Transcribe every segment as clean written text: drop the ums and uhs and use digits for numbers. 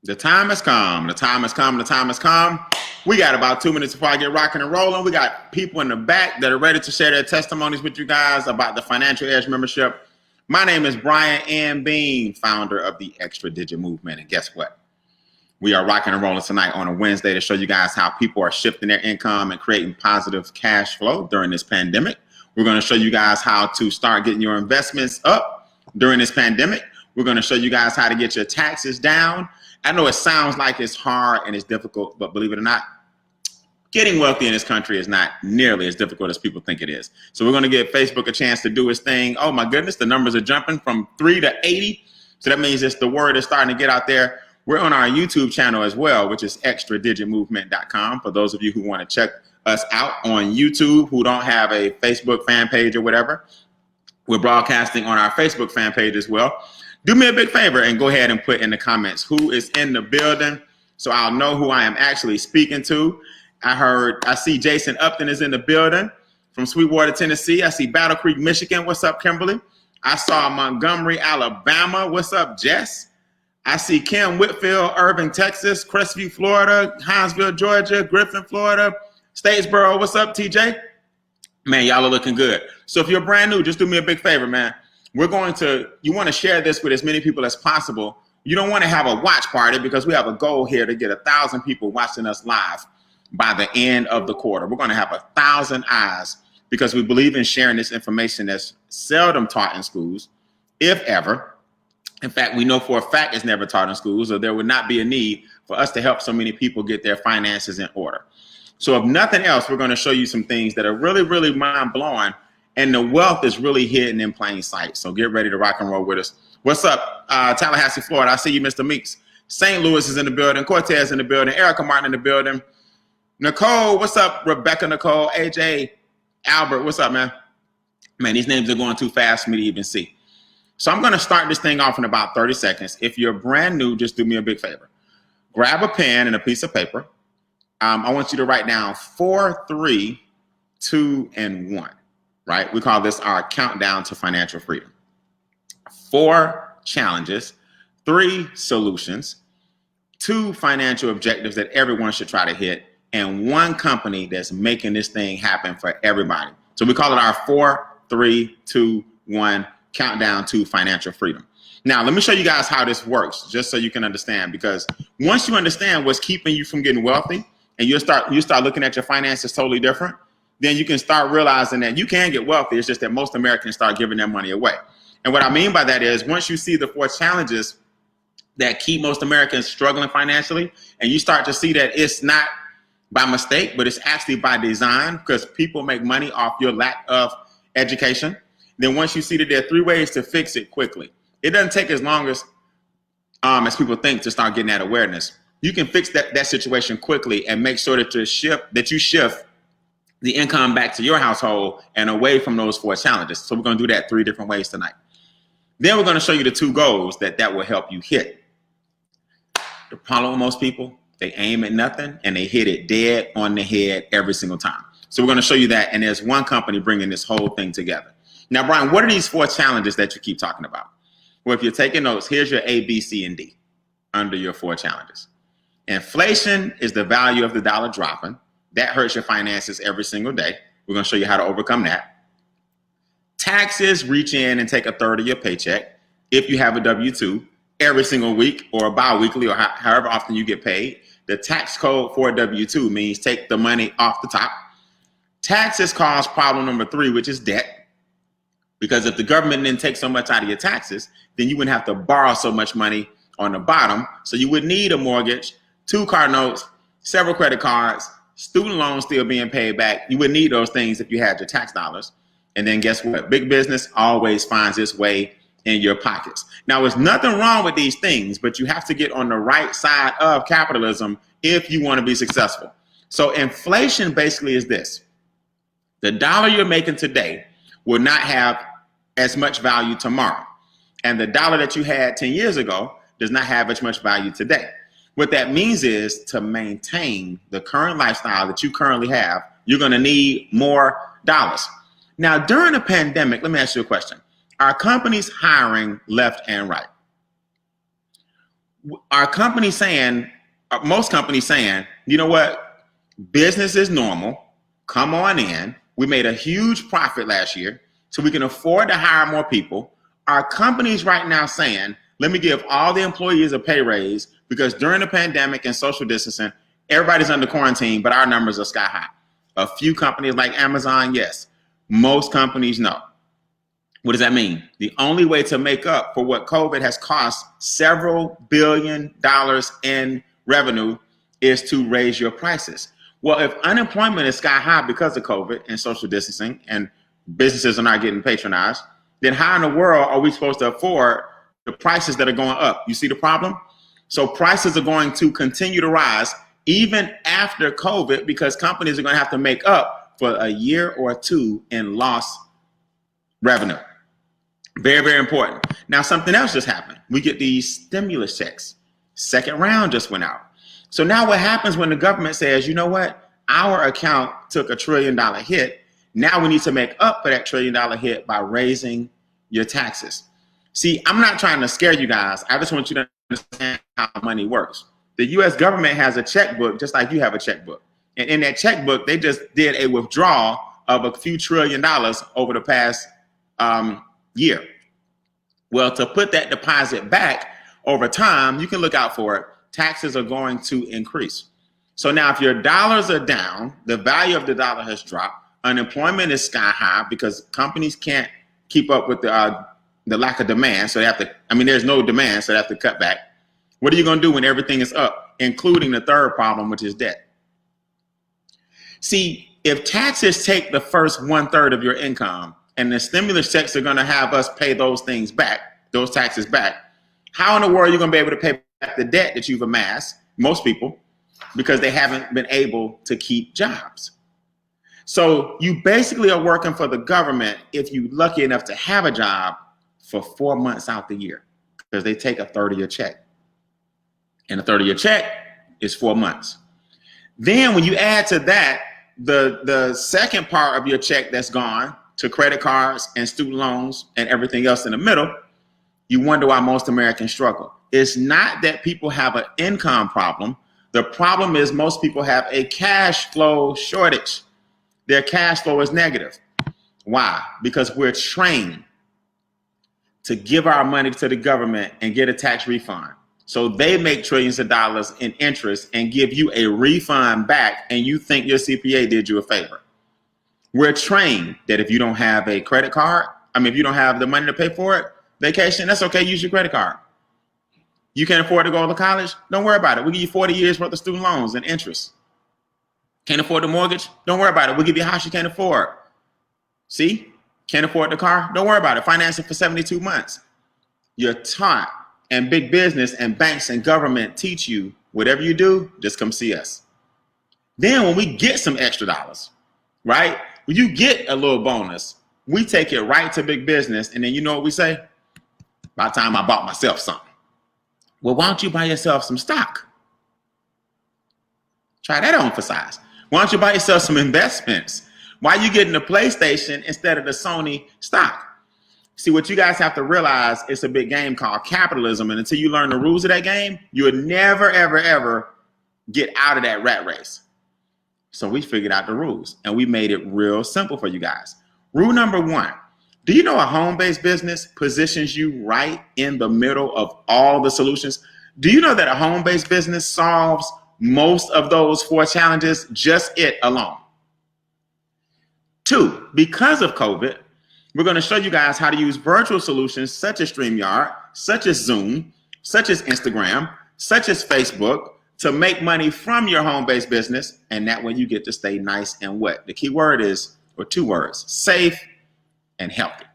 The time has come. The time has come. The time has come. We got about 2 minutes before I get rocking and rolling. We got people in the back that are ready to share their testimonies with you guys about the Financial Edge membership. My name is Brian M. Bean, founder of the Extra Digit Movement. And guess what? We are rocking and rolling tonight on a Wednesday to show you guys how people are shifting their income and creating positive cash flow during this pandemic. We're going to show you guys how to start getting your investments up during this pandemic. We're going to show you guys how to get your taxes down. I know it sounds like it's hard and it's difficult, but believe it or not, getting wealthy in this country is not nearly as difficult as people think it is. So we're going to give Facebook a chance to do its thing. Oh my goodness, the numbers are jumping from 3 to 80. So that means the word is starting to get out there. We're on our YouTube channel as well, which is extradigitmovement.com. For those of you who want to check us out on YouTube, who don't have a Facebook fan page or whatever, we're broadcasting on our Facebook fan page as well. Do me a big favor and go ahead and put in the comments who is in the building so I'll know who I am actually speaking to. I see Jason Upton is in the building from Sweetwater, Tennessee. I see Battle Creek, Michigan. What's up, Kimberly? I saw Montgomery, Alabama. What's up, Jess? I see Kim Whitfield, Irving, Texas, Crestview, Florida, Hinesville, Georgia, Griffin, Florida, Statesboro. What's up, TJ? Man, y'all are looking good. So if you're brand new, just do me a big favor, man. You want to share this with as many people as possible. You don't want to have a watch party because we have a goal here to get 1,000 people watching us live by the end of the quarter. We're going to have 1,000 eyes because we believe in sharing this information that's seldom taught in schools, if ever. In fact, we know for a fact it's never taught in schools, or there would not be a need for us to help so many people get their finances in order. So if nothing else, we're going to show you some things that are really, really mind-blowing. And the wealth is really hidden in plain sight. So get ready to rock and roll with us. What's up, Tallahassee, Florida? I see you, Mr. Meeks. St. Louis is in the building. Cortez in the building. Erica Martin in the building. Nicole, what's up? Rebecca Nicole. AJ Albert, what's up, man? Man, these names are going too fast for me to even see. So I'm going to start this thing off in about 30 seconds. If you're brand new, just do me a big favor. Grab a pen and a piece of paper. I want you to write down 4, 3, 2, and 1. Right? We call this our countdown to financial freedom. 4 challenges, 3 solutions, 2 financial objectives that everyone should try to hit, and 1 company that's making this thing happen for everybody. So we call it our 4, 3, 2, 1 countdown to financial freedom. Now, let me show you guys how this works, just so you can understand, because once you understand what's keeping you from getting wealthy, and you start looking at your finances totally different, then you can start realizing that you can get wealthy. It's just that most Americans start giving their money away. And what I mean by that is once you see the 4 challenges that keep most Americans struggling financially, and you start to see that it's not by mistake, but it's actually by design because people make money off your lack of education, then once you see that there are 3 ways to fix it quickly, it doesn't take as long as people think to start getting that awareness. You can fix that situation quickly and make sure that you shift the income back to your household and away from those 4 challenges. So we're going to do that 3 different ways tonight. Then we're going to show you the 2 goals that will help you hit. The problem with most people, they aim at nothing and they hit it dead on the head every single time. So we're going to show you that. And there's 1 company bringing this whole thing together. Now, Brian, what are these 4 challenges that you keep talking about? Well, if you're taking notes, here's your A, B, C, and D under your 4 challenges. Inflation is the value of the dollar dropping. That hurts your finances every single day. We're going to show you how to overcome that. Taxes reach in and take 1/3 of your paycheck if you have a W-2 every single week or bi-weekly or however often you get paid. The tax code for a W-2 means take the money off the top. Taxes cause problem number 3, which is debt. Because if the government didn't take so much out of your taxes, then you wouldn't have to borrow so much money on the bottom. So you would need a mortgage, 2 car notes, several credit cards, student loans still being paid back. You would need those things if you had your tax dollars. And then guess what? Big business always finds its way in your pockets. Now, there's nothing wrong with these things, but you have to get on the right side of capitalism if you want to be successful. So inflation basically is this. The dollar you're making today will not have as much value tomorrow. And the dollar that you had 10 years ago does not have as much value today. What that means is to maintain the current lifestyle that you currently have, you're going to need more dollars. Now, during a pandemic, let me ask you a question. Are companies hiring left and right? Our company saying, most companies saying, you know what? Business is normal. Come on in. We made a huge profit last year, so we can afford to hire more people. Our company's right now saying, let me give all the employees a pay raise because during the pandemic and social distancing, everybody's under quarantine, but our numbers are sky high. A few companies like Amazon, yes. Most companies, no. What does that mean? The only way to make up for what COVID has cost several $billion in revenue is to raise your prices. Well, if unemployment is sky high because of COVID and social distancing and businesses are not getting patronized, then how in the world are we supposed to afford the prices that are going up? You see the problem? So prices are going to continue to rise even after COVID because companies are going to have to make up for a year or two in lost revenue. Very, very important. Now, something else just happened. We get these stimulus checks. Second round just went out. So now what happens when the government says, you know what? Our account took $1 trillion hit. Now we need to make up for that $1 trillion hit by raising your taxes. See, I'm not trying to scare you guys. I just want you to understand how money works. The U.S. government has a checkbook just like you have a checkbook. And in that checkbook, they just did a withdrawal of a few $1 trillion over the past year. Well, to put that deposit back over time, you can look out for it. Taxes are going to increase. So now if your dollars are down, the value of the dollar has dropped, unemployment is sky high because companies can't keep up with the lack of demand. So they have to, there's no demand, so they have to cut back. What are you going to do when everything is up, including the third problem, which is debt? See, if taxes take the first 1/3 of your income and the stimulus checks are going to have us pay those things back, those taxes back, how in the world are you going to be able to pay back the debt that you've amassed, most people, because they haven't been able to keep jobs? So you basically are working for the government if you're lucky enough to have a job for 4 months out the year because they take a 30-year check. And a 30-year check is 4 months. Then when you add to that the second part of your check that's gone to credit cards and student loans and everything else in the middle, you wonder why most Americans struggle. It's not that people have an income problem. The problem is most people have a cash flow shortage. Their cash flow is negative. Why? Because we're trained to give our money to the government and get a tax refund. So they make trillions of dollars in interest and give you a refund back, and you think your CPA did you a favor. We're trained that if you don't have a credit card, if you don't have the money to pay for it, vacation, that's okay, use your credit card. You can't afford to go to college? Don't worry about it. We'll give you 40 years worth of student loans and interest. Can't afford the mortgage? Don't worry about it. We'll give you a house you can't afford. See? Can't afford the car? Don't worry about it. Financing for 72 months. You're taught, and big business and banks and government teach you, whatever you do, just come see us. Then when we get some extra dollars, right? When you get a little bonus, we take it right to big business, and then you know what we say? By the time I bought myself something. Well, why don't you buy yourself some stock? Try that on for size. Why don't you buy yourself some investments? Why are you getting the PlayStation instead of the Sony stock? See, what you guys have to realize, it's a big game called capitalism. And until you learn the rules of that game, you would never, ever, ever get out of that rat race. So we figured out the rules and we made it real simple for you guys. Rule number 1, do you know a home-based business positions you right in the middle of all the solutions? Do you know that a home-based business solves most of those 4 challenges, just it alone? 2, because of COVID, we're going to show you guys how to use virtual solutions such as StreamYard, such as Zoom, such as Instagram, such as Facebook to make money from your home-based business. And that way you get to stay nice and wet. The key word is, or 2 words, safe and healthy.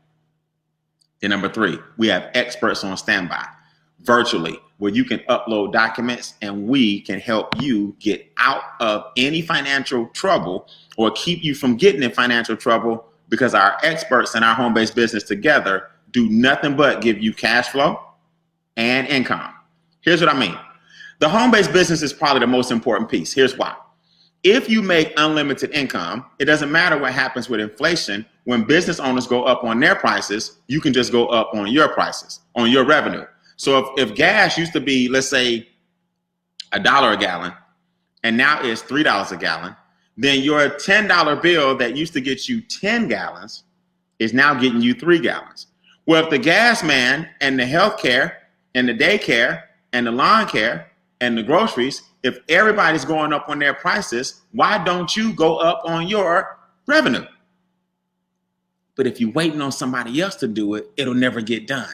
And number 3, we have experts on standby virtually where you can upload documents and we can help you get out of any financial trouble or keep you from getting in financial trouble, because our experts in our home-based business together do nothing but give you cash flow and income. Here's what I mean. The home-based business is probably the most important piece. Here's why. If you make unlimited income, it doesn't matter what happens with inflation. When business owners go up on their prices, you can just go up on your prices, on your revenue. So if gas used to be, let's say, $1 a gallon, and now it's $3 a gallon, then your $10 bill that used to get you 10 gallons is now getting you 3 gallons. Well, if the gas man and the healthcare and the daycare and the lawn care and the groceries, if everybody's going up on their prices, why don't you go up on your revenue? But if you're waiting on somebody else to do it, it'll never get done.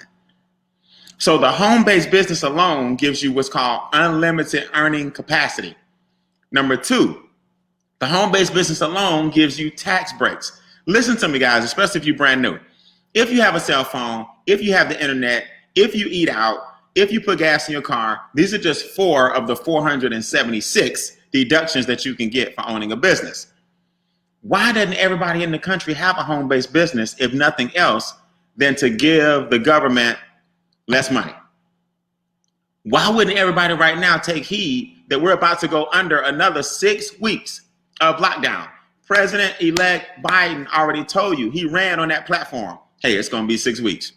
So the home-based business alone gives you what's called unlimited earning capacity. Number 2, the home-based business alone gives you tax breaks. Listen to me, guys, especially if you're brand new. If you have a cell phone, if you have the internet, if you eat out, if you put gas in your car, these are just 4 of the 476 deductions that you can get for owning a business. Why doesn't everybody in the country have a home-based business, if nothing else, than to give the government less money? Why wouldn't everybody right now take heed that we're about to go under another 6 weeks of lockdown? President-elect Biden already told you, he ran on that platform. Hey, it's going to be 6 weeks.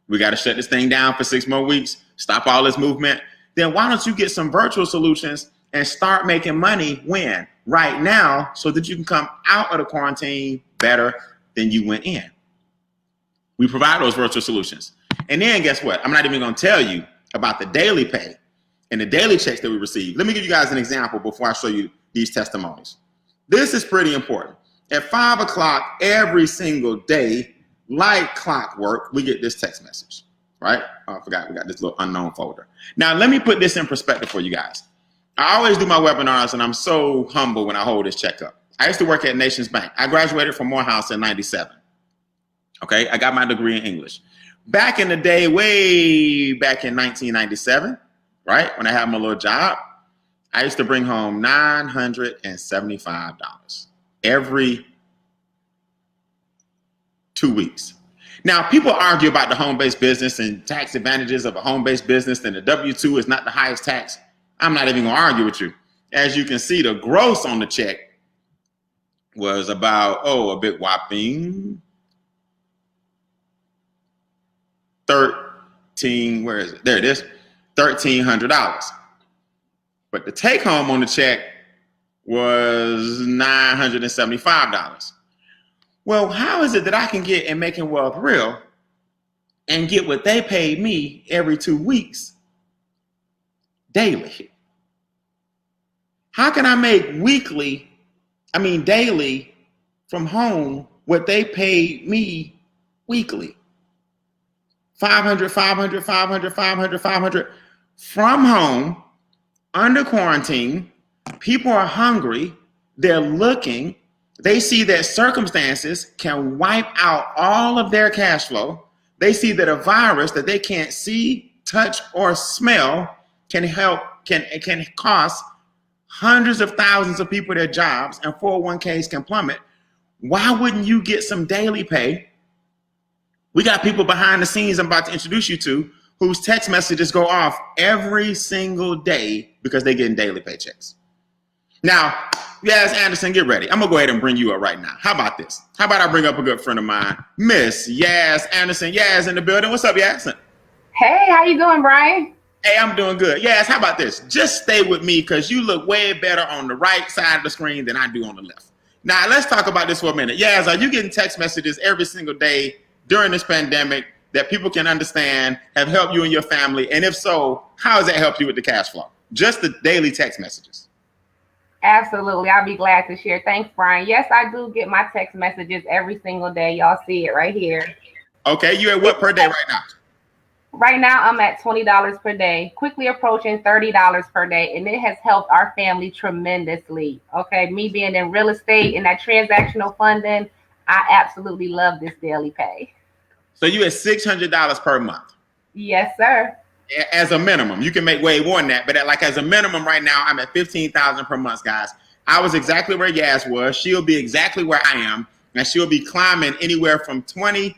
We got to shut this thing down for 6 more weeks, stop all this movement. Then why don't you get some virtual solutions and start making money when? Right now, so that you can come out of the quarantine better than you went in. We provide those virtual solutions. And then guess what? I'm not even going to tell you about the daily pay and the daily checks that we receive. Let me give you guys an example before I show you these testimonies. This is pretty important. At 5 o'clock every single day, like clockwork, we get this text message, right? Oh, I forgot we got this little unknown folder. Now, let me put this in perspective for you guys. I always do my webinars, and I'm so humble when I hold this check up. I used to work at Nations Bank. I graduated from Morehouse in 97. Okay, I got my degree in English. Back in the day, way back in 1997, right, when I had my little job, I used to bring home $975 every 2 weeks. Now, people argue about the home-based business and tax advantages of a home-based business, and the W-2 is not the highest tax. I'm not even going to argue with you. As you can see, the gross on the check was about, a bit whopping 13, where is it? There it is, $1,300. But the take home on the check was $975. Well, how is it that I can get in Making Wealth Real and get what they paid me every 2 weeks daily? How can I make daily from home what they paid me weekly? 500, 500, 500, 500, 500 from home, under quarantine. People are hungry. They're looking. They see that circumstances can wipe out all of their cash flow. They see that a virus that they can't see, touch, or smell can cost hundreds of thousands of people their jobs, and 401ks can plummet. Why wouldn't you get some daily pay? We got people behind the scenes I'm about to introduce you to whose text messages go off every single day because they're getting daily paychecks. Now, Yaz Anderson, get ready. I'm going to go ahead and bring you up right now. How about this? How about I bring up a good friend of mine, Miss Yaz Anderson. Yaz in the building. What's up, Yaz? Hey, how you doing, Brian? Hey, I'm doing good. Yaz, how about this? Just stay with me because you look way better on the right side of the screen than I do on the left. Now, let's talk about this for a minute. Yaz, are you getting text messages every single day during this pandemic that people can understand have helped you and your family? And if so, how has that helped you with the cash flow? Just the daily text messages. Absolutely. I'll be glad to share. Thanks, Brian. Yes, I do get my text messages every single day. Y'all see it right here. Okay. You at what per day right now? Right now, I'm at $20 per day, quickly approaching $30 per day. And it has helped our family tremendously. Okay. Me being in real estate and that transactional funding, I absolutely love this daily pay. So you at $600 per month? Yes, sir. As a minimum. You can make way more than that, but as a minimum right now, I'm at $15,000 per month, guys. I was exactly where Yaz was. She'll be exactly where I am, and she'll be climbing anywhere from 20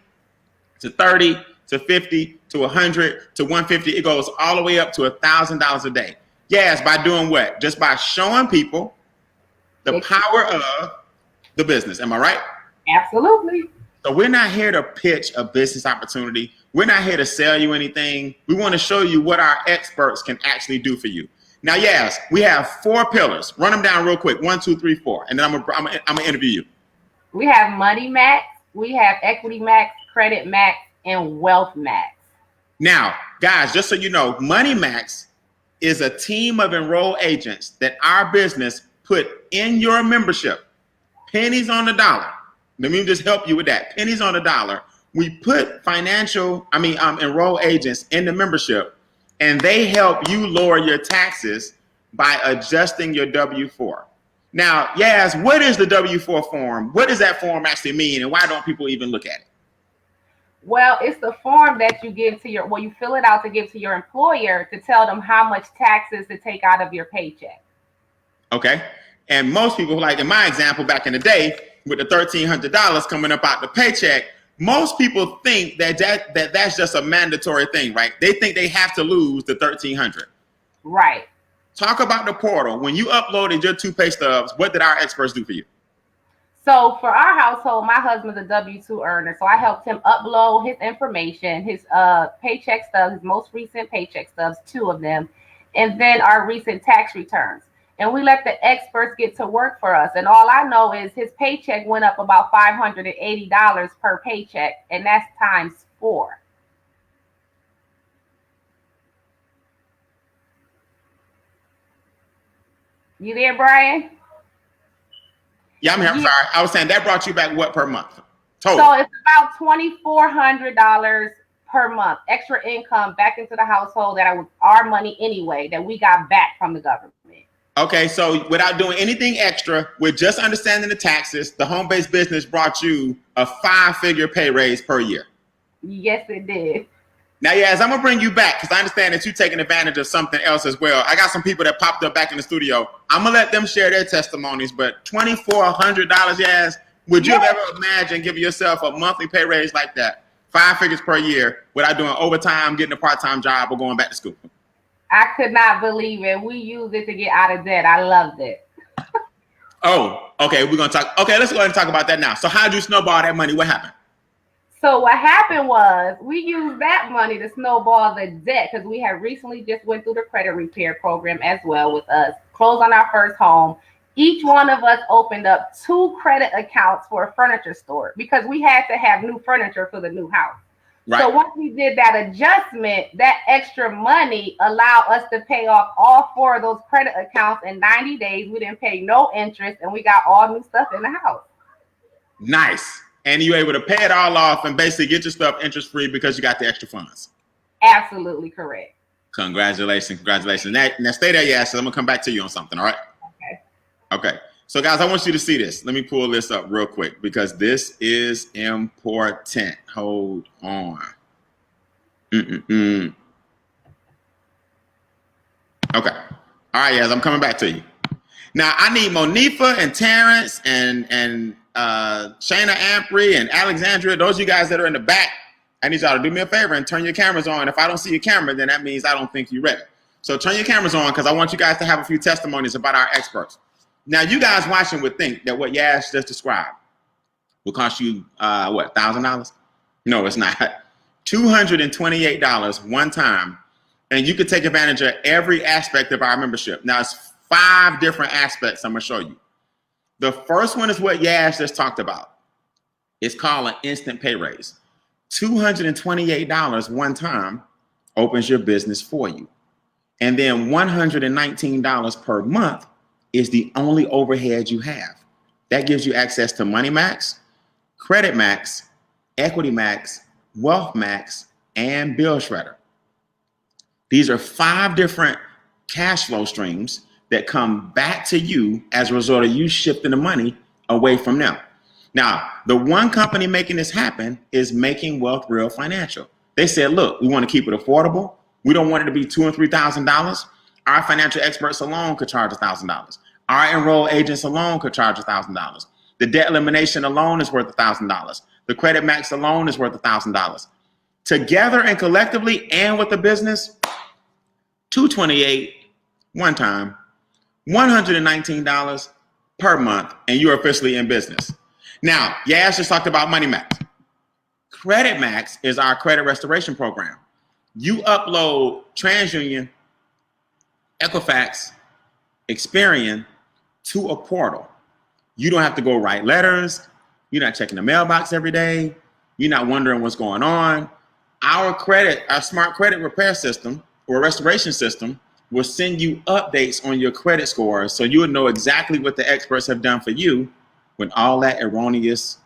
to 30 to 50 to 100 to 150. It goes all the way up to $1,000 a day. Yaz, by doing what? Just by showing people the power of the business. Am I right? Absolutely. So we're not here to pitch a business opportunity. We're not here to sell you anything. We want to show you what our experts can actually do for you. Now, yes, we have 4 pillars. Run them down real quick. 1, 2, 3, 4. And then I'm gonna interview you. We have Money Max, we have Equity Max, Credit Max, and Wealth Max. Now, guys, just so you know, Money Max is a team of enrolled agents that our business put in your membership. Pennies on the dollar. Let me just help you with that. Pennies on the dollar. We put enrolled agents in the membership, and they help you lower your taxes by adjusting your W-4. Now, Yaz, what is the W-4 form? What does that form actually mean, and why don't people even look at it? Well, it's the form that you give to you fill it out to give to your employer to tell them how much taxes to take out of your paycheck. Okay. And most people, like in my example back in the day, with the $1,300 coming up out the paycheck, most people think that's just a mandatory thing, right? They think they have to lose the $1,300. Right. Talk about the portal. When you uploaded your 2 pay stubs, what did our experts do for you? So for our household, my husband's a W-2 earner. So I helped him upload his information, his paycheck stubs, his most recent paycheck stubs, 2 of them, and then our recent tax returns. And we let the experts get to work for us. And all I know is his paycheck went up about $580 per paycheck, and that's times 4. You there, Brian? Yeah, I'm here. I'm sorry. I was saying that brought you back what per month? Total. So it's about $2,400 per month extra income back into the household that was our money anyway that we got back from the government. Okay, so without doing anything extra, with just understanding the taxes, the home-based business brought you a 5-figure pay raise per year. Yes, it did. Now, Yaz, I'm gonna bring you back because I understand that you're taking advantage of something else as well. I got some people that popped up back in the studio. I'm gonna let them share their testimonies, but $2,400, Yaz, would you have ever imagined giving yourself a monthly pay raise like that, 5 figures per year, without doing overtime, getting a part-time job, or going back to school? I could not believe it. We used it to get out of debt. I loved it. Oh, okay. We're gonna talk. Okay, let's go ahead and talk about that now. So, how'd you snowball that money? What happened? So what happened was we used that money to snowball the debt because we had recently just went through the credit repair program as well with us, closed on our first home. Each one of us opened up 2 credit accounts for a furniture store because we had to have new furniture for the new house. Right. So once we did that adjustment, that extra money allowed us to pay off all 4 of those credit accounts in 90 days. We didn't pay no interest, and we got all new stuff in the house. Nice. And you were able to pay it all off and basically get your stuff interest-free because you got the extra funds. Absolutely correct. Congratulations. Congratulations. Now stay there, yeah. So I'm going to come back to you on something, all right? Okay. So, guys, I want you to see this. Let me pull this up real quick because this is important. Hold on. Okay. All right, yes, I'm coming back to you. Now, I need Monifa and Terrence and Shayna Ampry and Alexandria. Those of you guys that are in the back, I need y'all to do me a favor and turn your cameras on. If I don't see your camera, then that means I don't think you're ready. So turn your cameras on because I want you guys to have a few testimonies about our experts. Now, you guys watching would think that what Yaz just described will cost you, what, $1,000? No, it's not. $228 one time, and you can take advantage of every aspect of our membership. Now, it's 5 different aspects I'm going to show you. The first one is what Yaz just talked about. It's called an instant pay raise. $228 one time opens your business for you. And then $119 per month is the only overhead you have. That gives you access to Money Max, Credit Max, Equity Max, Wealth Max, and Bill Shredder. These are 5 different cash flow streams that come back to you as a result of you shifting the money away from them. Now, the one company making this happen is Making Wealth Real Financial. They said, look, we want to keep it affordable. We don't want it to be $2,000 and $3,000. Our financial experts alone could charge $1,000. Our enrolled agents alone could charge $1,000. The debt elimination alone is worth $1,000. The Credit Max alone is worth $1,000. Together and collectively and with the business, $228 one time, $119 per month, and you're officially in business. Now, Yaz just talked about Money Max. Credit Max is our credit restoration program. You upload TransUnion, Equifax, Experian to a portal. You don't have to go write letters. You're not checking the mailbox every day. You're not wondering what's going on. Our smart credit repair system or restoration system will send you updates on your credit scores so you will know exactly what the experts have done for you when all that erroneous,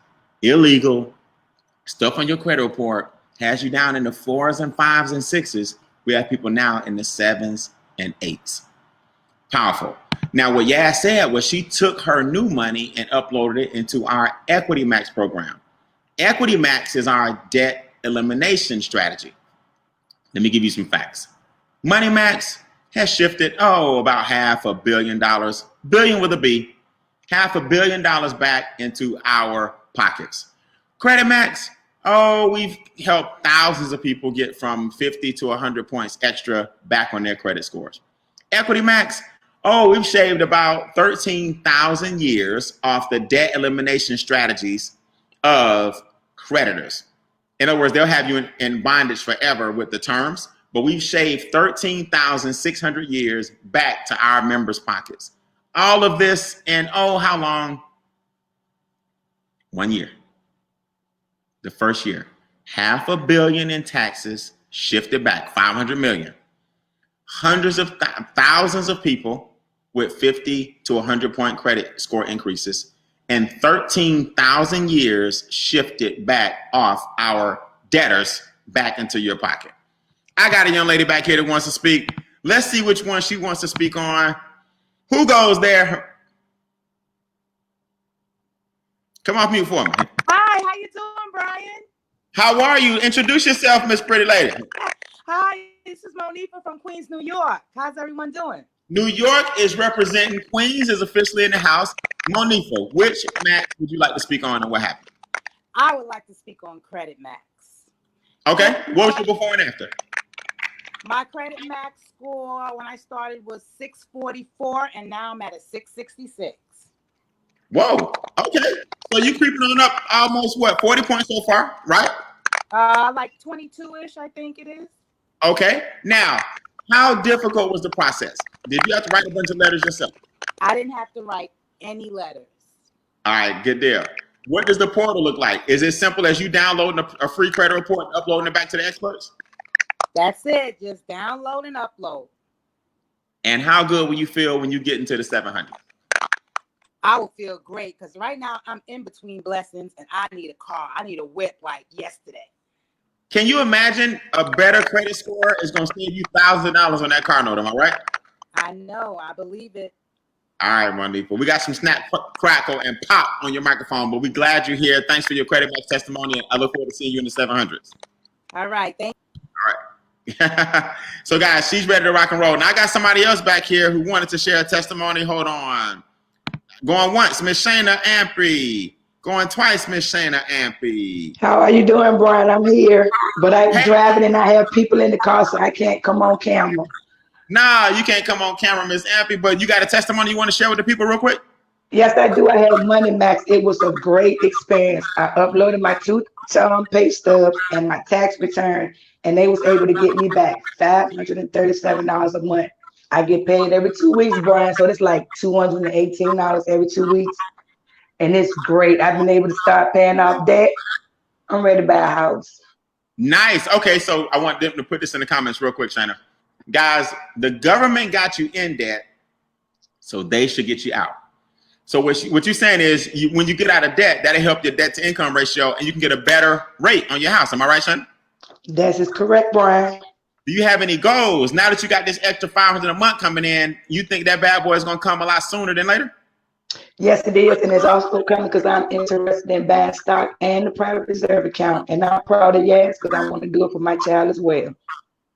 illegal stuff on your credit report has you down in the 4s and 5s and 6s. We have people now in the 7s and 8s. Powerful. Now, what Yaz said was she took her new money and uploaded it into our Equity Max program. Equity Max is our debt elimination strategy. Let me give you some facts. Money Max has shifted, about $500 million, billion with a B, $500 million back into our pockets. Credit Max, we've helped thousands of people get from 50 to 100 points extra back on their credit scores. Equity Max, we've shaved about 13,000 years off the debt elimination strategies of creditors. In other words, they'll have you in bondage forever with the terms, but we've shaved 13,600 years back to our members' pockets. All of this in, how long? 1 year. The first year. $500 million in taxes shifted back, 500 million. Hundreds of thousands of people with 50 to 100 point credit score increases, and 13,000 years shifted back off our debtors back into your pocket. I got a young lady back here that wants to speak. Let's see which one she wants to speak on. Who goes there? Come off mute for me. Hi, how you doing, Brian? How are you? Introduce yourself, Miss Pretty Lady. Hi, this is Monifa from Queens, New York. How's everyone doing? New York is representing. Queens is officially in the house. Monifa, which Max would you like to speak on and what happened? I would like to speak on Credit Max. Okay. What was your before and after? My Credit Max score when I started was 644, and now I'm at a 666. Whoa. Okay. So you creeping on up almost 40 points so far, right? Like 22-ish, I think it is. Okay. Now, how difficult was the process? Did you have to write a bunch of letters yourself? I didn't have to write any letters. All right, good deal. What does the portal look like? Is it as simple as you downloading a free credit report and uploading it back to the experts? That's it. Just download and upload. And how good will you feel when you get into the 700? I will feel great because right now I'm in between blessings and I need a car. I need a whip like yesterday. Can you imagine a better credit score is going to save you thousands of dollars on that car note? Am I right? I know. I believe it. All right, Monifa. We got some snap, crackle, and pop on your microphone, but we're glad you're here. Thanks for your Credit Max testimony, and I look forward to seeing you in the 700s. All right. Thank you. All right. So, guys, she's ready to rock and roll. Now, I got somebody else back here who wanted to share a testimony. Hold on. Going once, Miss Shayna Ampry. Going twice, Miss Shayna Ampy. How are you doing, Brian? I'm here, but I'm driving and I have people in the car, so I can't come on camera. Nah, you can't come on camera, Miss Ampy, but you got a testimony you want to share with the people real quick? Yes, I do. I have Money Max. It was a great experience. I uploaded my 2 pay stubs and my tax return, and they was able to get me back $537 a month. I get paid every 2 weeks, Brian, so it's like $218 every 2 weeks. And it's great. I've been able to start paying off debt. I'm ready to buy a house. Nice. Okay, so I want them to put this in the comments real quick, Shayna. Guys, the government got you in debt, so they should get you out. So what you're saying is when you get out of debt, that'll help your debt to income ratio, and you can get a better rate on your house. Am I right, Shayna? That is correct, Brian. Do you have any goals? Now that you got this extra $500 a month coming in, you think that bad boy is going to come a lot sooner than later? Yes, it is, and it's also coming because I'm interested in buying stock and the private reserve account, and I'm proud of Yaz because I want to do it for my child as well.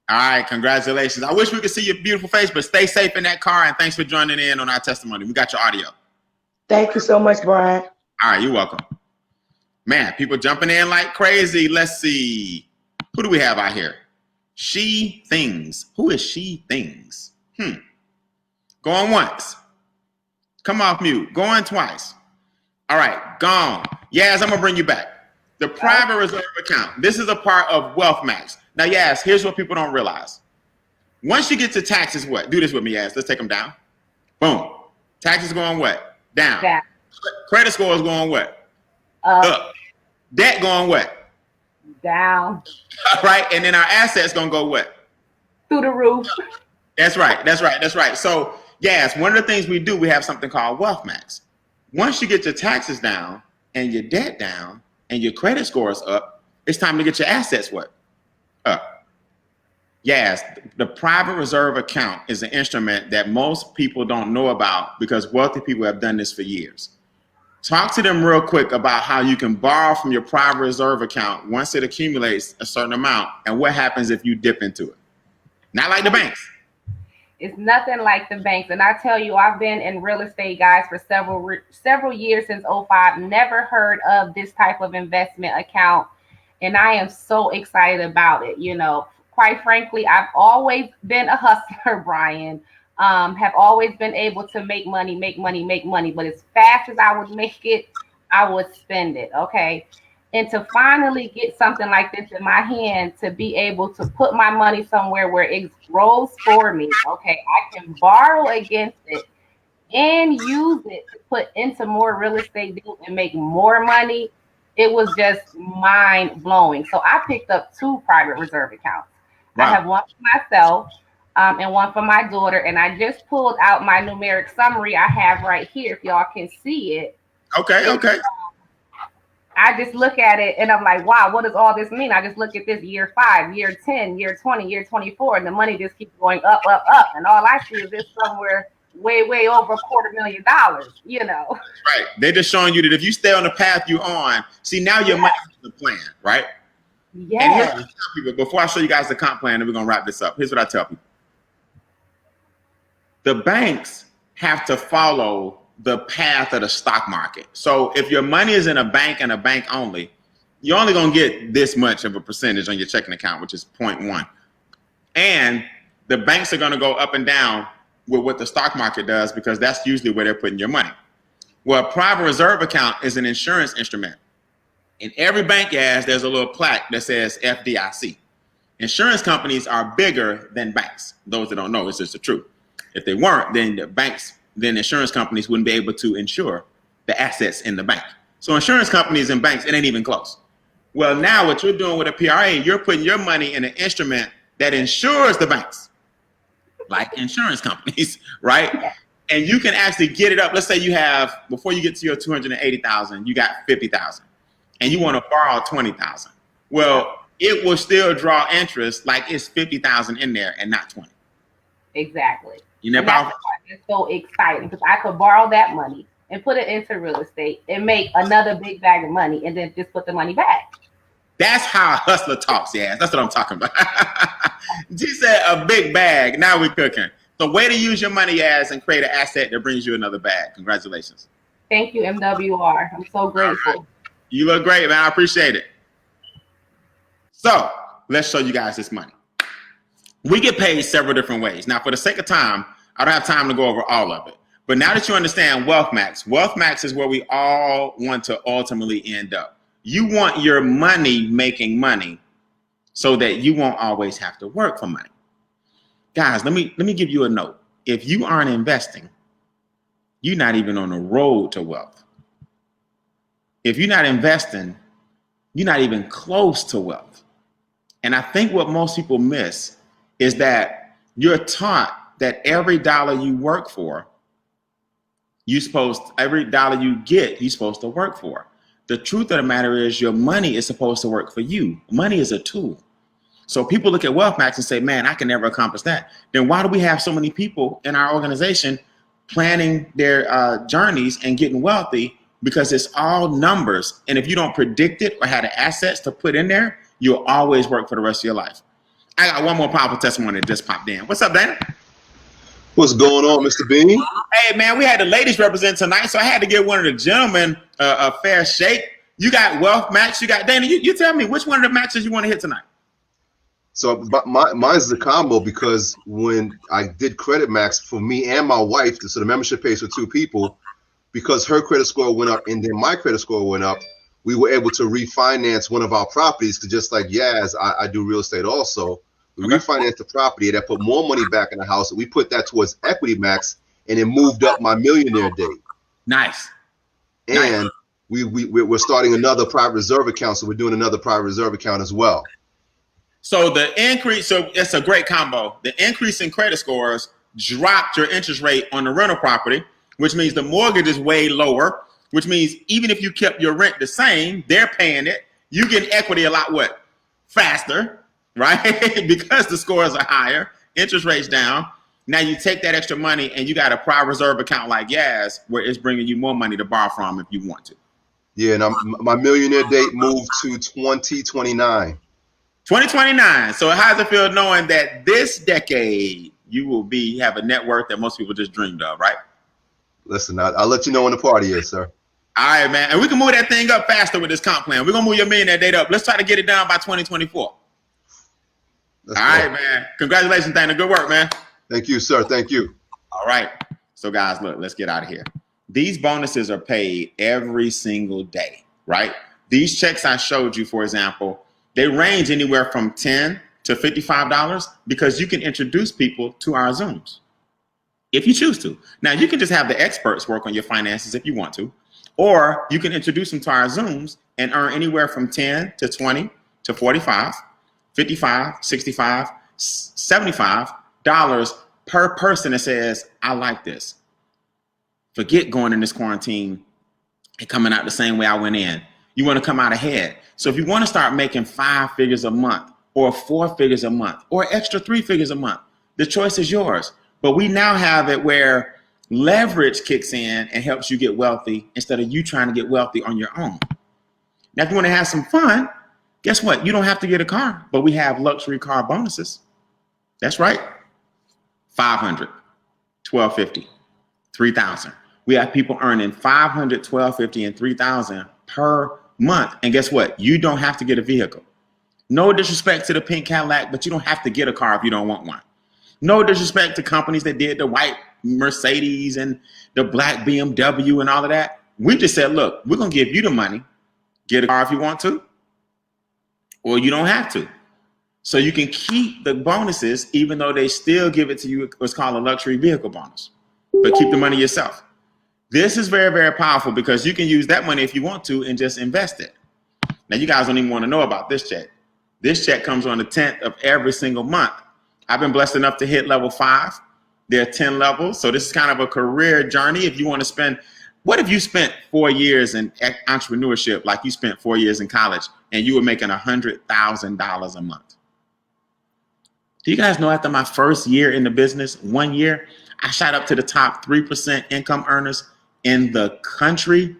All right, congratulations. I wish we could see your beautiful face, but stay safe in that car, and thanks for joining in on our testimony. We got your audio. Thank you so much, Brian. All right, you're welcome. Man, people jumping in like crazy. Let's see. Who do we have out here? She Things. Who is She Things? Going once. Come off mute. Going twice. All right, gone. Yaz, I'm going to bring you back. The private reserve account. This is a part of Wealth Max. Now, yes, here's what people don't realize. Once you get to taxes, what? Do this with me, yes. Let's take them down. Boom. Taxes going what? Down. Down. Credit score is going what? Up. Debt going what? Down. Right? And then our assets going to go what? Through the roof. That's right. So, yes, one of the things we do, we have something called Wealth Max. Once you get your taxes down and your debt down and your credit score is up, it's time to get your assets what? Up. Yes, the private reserve account is an instrument that most people don't know about because wealthy people have done this for years. Talk to them real quick about how you can borrow from your private reserve account once it accumulates a certain amount and what happens if you dip into it. Not like the banks. It's nothing like the banks. And I tell you, I've been in real estate, guys, for several years since '05. Never heard of this type of investment account. And I am so excited about it. You know, quite frankly, I've always been a hustler, Brian. Have always been able to make money. But as fast as I would make it, I would spend it. Okay. And to finally get something like this in my hand, to be able to put my money somewhere where it grows for me. Okay. I can borrow against it and use it to put into more real estate deals and make more money. It was just mind blowing. So I picked up 2 private reserve accounts. Wow. I have one for myself and one for my daughter. And I just pulled out my numeric summary I have right here, if y'all can see it. Okay. I just look at it and I'm like, wow, what does all this mean? I just look at this year 5, year 10, year 20, year 24, and the money just keeps going up. And all I see is this somewhere way over $250,000, you know. Right. They're just showing you that if you stay on the path you're on, see, now your money is the plan, right? Yeah. And here's what I tell people, before I show you guys the comp plan, and we're going to wrap this up. Here's what I tell people. The banks have to follow the path of the stock market. So if your money is in a bank and a bank only, you're only going to get this much of a percentage on your checking account, which is 0.1. And the banks are going to go up and down with what the stock market does because that's usually where they're putting your money. Well, a private reserve account is an insurance instrument. In every bank there's a little plaque that says FDIC. Insurance companies are bigger than banks. Those that don't know, it's just the truth. If they weren't, then insurance companies wouldn't be able to insure the assets in the bank. So insurance companies and banks, it ain't even close. Well, now what you're doing with a PRA, you're putting your money in an instrument that insures the banks, like insurance companies, right? And you can actually get it up. Let's say you have, before you get to your 280,000, you got 50,000 and you want to borrow 20,000. Well, it will still draw interest like it's 50,000 in there and not 20. Exactly. You know, that's why it's so exciting because I could borrow that money and put it into real estate and make another big bag of money and then just put the money back. That's how a hustler talks, yeah. That's what I'm talking about. She said a big bag. Now we're cooking. So way to use your money and create an asset that brings you another bag. Congratulations. Thank you, MWR. I'm so grateful. Right. You look great, man. I appreciate it. So let's show you guys this money. We get paid several different ways. Now, for the sake of time, I don't have time to go over all of it. But now that you understand Wealth Max is where we all want to ultimately end up. You want your money making money so that you won't always have to work for money. Guys, let me give you a note. If you aren't investing, you're not even on the road to wealth. If you're not investing, you're not even close to wealth. And I think what most people miss is that you're taught that every dollar you work for, every dollar you get, you're supposed to work for. The truth of the matter is your money is supposed to work for you. Money is a tool. So people look at Wealth Max and say, man, I can never accomplish that. Then why do we have so many people in our organization planning their journeys and getting wealthy? Because it's all numbers. And if you don't predict it or have the assets to put in there, you'll always work for the rest of your life. I got one more powerful testimony that just popped in. What's up, Dana? What's going on, Mr. Bean? Hey, man, we had the ladies represent tonight, so I had to give one of the gentlemen a fair shake. You got Wealth Max. You got Dana. You tell me which one of the matches you want to hit tonight. So mine's the combo because when I did Credit Max for me and my wife, so the membership pays for 2 people, because her credit score went up and then my credit score went up, we were able to refinance one of our properties, because just like Yaz, I do real estate also. We refinanced the property, and I put more money back in the house. We put that towards equity, Max, and it moved up my millionaire date. Nice. And we're starting another private reserve account, so we're doing another private reserve account as well. So the increase, so it's a great combo. The increase in credit scores dropped your interest rate on the rental property, which means the mortgage is way lower, which means even if you kept your rent the same, they're paying it. You get equity a lot faster, right? Because the scores are higher, interest rates down. Now you take that extra money and you got a private reserve account like Yaz, where it's bringing you more money to borrow from if you want to. Yeah, and my millionaire date moved to 2029. 2029. So how does it feel knowing that this decade you will have a net worth that most people just dreamed of, right? Listen, I'll let you know when the party is, sir. All right, man. And we can move that thing up faster with this comp plan. We're going to move your millionaire date up. Let's try to get it done by 2024. All right, man. Congratulations, Dana. Good work, man. Thank you, sir. Thank you. All right. So, guys, look, let's get out of here. These bonuses are paid every single day, right? These checks I showed you, for example, they range anywhere from $10 to $55 because you can introduce people to our Zooms if you choose to. Now, you can just have the experts work on your finances if you want to, or you can introduce them to our Zooms and earn anywhere from 10 to 20 to 45, 55, 65, $75 per person that says, I like this. Forget going in this quarantine and coming out the same way I went in. You want to come out ahead. So if you want to start making 5 figures a month or 4 figures a month or extra 3 figures a month, the choice is yours. But we now have it where leverage kicks in and helps you get wealthy instead of you trying to get wealthy on your own. Now, if you want to have some fun, guess what? You don't have to get a car, but we have luxury car bonuses. That's right. $500, $1,250, $3,000. We have people earning $500, $1,250, and $3,000 per month. And guess what? You don't have to get a vehicle. No disrespect to the pink Cadillac, but you don't have to get a car if you don't want one. No disrespect to companies that did the white Mercedes and the black BMW and all of that. We just said, look, we're going to give you the money. Get a car if you want to, or you don't have to. So you can keep the bonuses, even though they still give it to you what's called a luxury vehicle bonus, but keep the money yourself. This is very, very powerful because you can use that money if you want to and just invest it. Now, you guys don't even want to know about this check. This check comes on the 10th of every single month. I've been blessed enough to hit level 5. There are 10 levels. So this is kind of a career journey. If you want to spend, what if you spent 4 years in entrepreneurship like you spent 4 years in college and you were making $100,000 a month? Do you guys know after my first year in the business, 1 year, I shot up to the top 3% income earners in the country?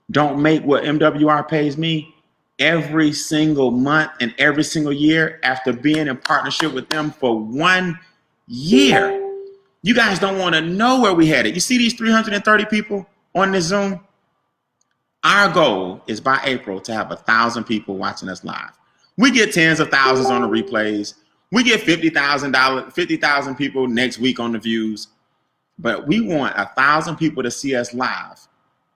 Don't make what MWR pays me every single month and every single year after being in partnership with them for 1 year. You guys don't want to know where we headed. You see these 330 people on this Zoom? Our goal is by April to have 1,000 people watching us live. We get tens of thousands on the replays. We get 50,000 people next week on the views. But we want 1,000 people to see us live.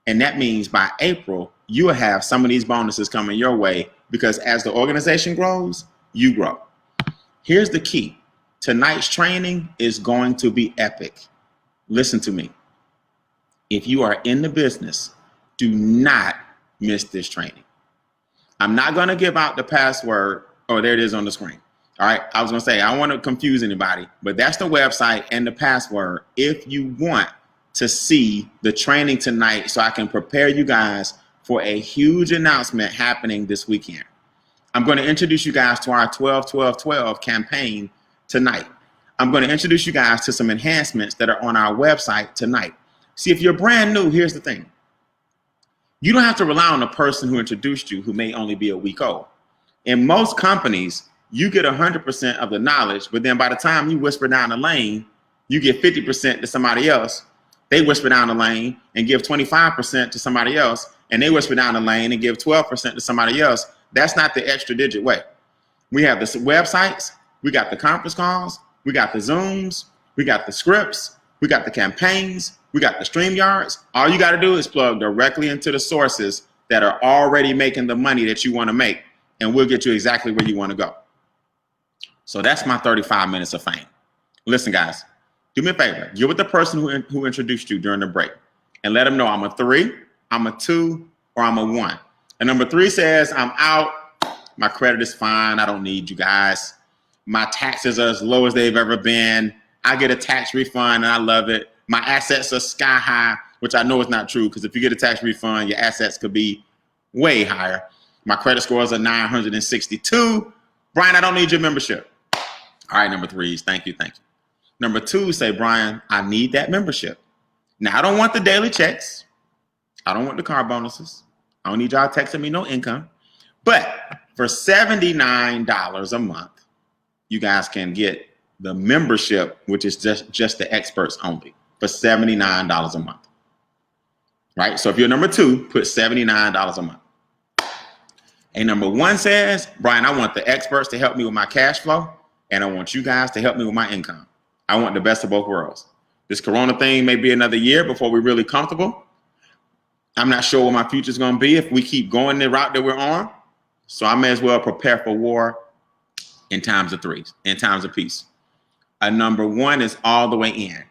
And that means by April, you will have some of these bonuses coming your way because as the organization grows, you grow. Here's the key. Tonight's training is going to be epic. Listen to me. If you are in the business, do not miss this training. I'm not going to give out the password. Oh, there it is on the screen. All right. I was going to say, I don't want to confuse anybody, but that's the website and the password if you want to see the training tonight so I can prepare you guys for a huge announcement happening this weekend. I'm going to introduce you guys to our 12-12-12 campaign tonight. I'm going to introduce you guys to some enhancements that are on our website tonight. See, if you're brand new, here's the thing. You don't have to rely on the person who introduced you who may only be a week old. In most companies, you get 100% of the knowledge, but then by the time you whisper down the lane, you get 50% to somebody else. They whisper down the lane and give 25% to somebody else, and they whisper down the lane and give 12% to somebody else. That's not the extra digit way. We have the websites, we got the conference calls, we got the Zooms, we got the scripts, we got the campaigns, we got the StreamYards. All you got to do is plug directly into the sources that are already making the money that you want to make, and we'll get you exactly where you want to go. So that's my 35 minutes of fame. Listen, guys, do me a favor. Get with the person who introduced you during the break and let them know I'm a 3, I'm a 2, or I'm a 1. And number 3 says, I'm out. My credit is fine. I don't need you guys. My taxes are as low as they've ever been. I get a tax refund and I love it. My assets are sky high, which I know is not true, because if you get a tax refund, your assets could be way higher. My credit scores are 962. Brian, I don't need your membership. All right, number 3s. Thank you. Number 2, say, Brian, I need that membership. Now, I don't want the daily checks. I don't want the car bonuses. I don't need y'all texting me no income. But for $79 a month, you guys can get the membership, which is just the experts only, for $79 a month. Right? So if you're number 2, put $79 a month. And number 1 says, Brian, I want the experts to help me with my cash flow, and I want you guys to help me with my income. I want the best of both worlds. This Corona thing may be another year before we're really comfortable. I'm not sure what my future is going to be if we keep going the route that we're on. So I may as well prepare for war in times of 3s, in times of peace. A number 1 is all the way in.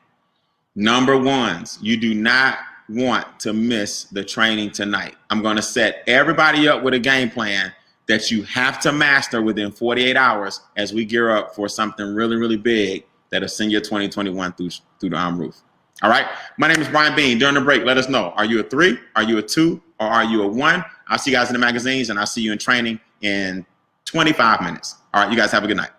Number 1s, you do not want to miss the training tonight. I'm going to set everybody up with a game plan that you have to master within 48 hours as we gear up for something really, really big that'll send your 2021 through the roof. All right. My name is Brian Bean. During the break, let us know. Are you a 3? Are you a 2? Or are you a 1? I'll see you guys in the magazines, and I'll see you in training in 25 minutes. All right. You guys have a good night.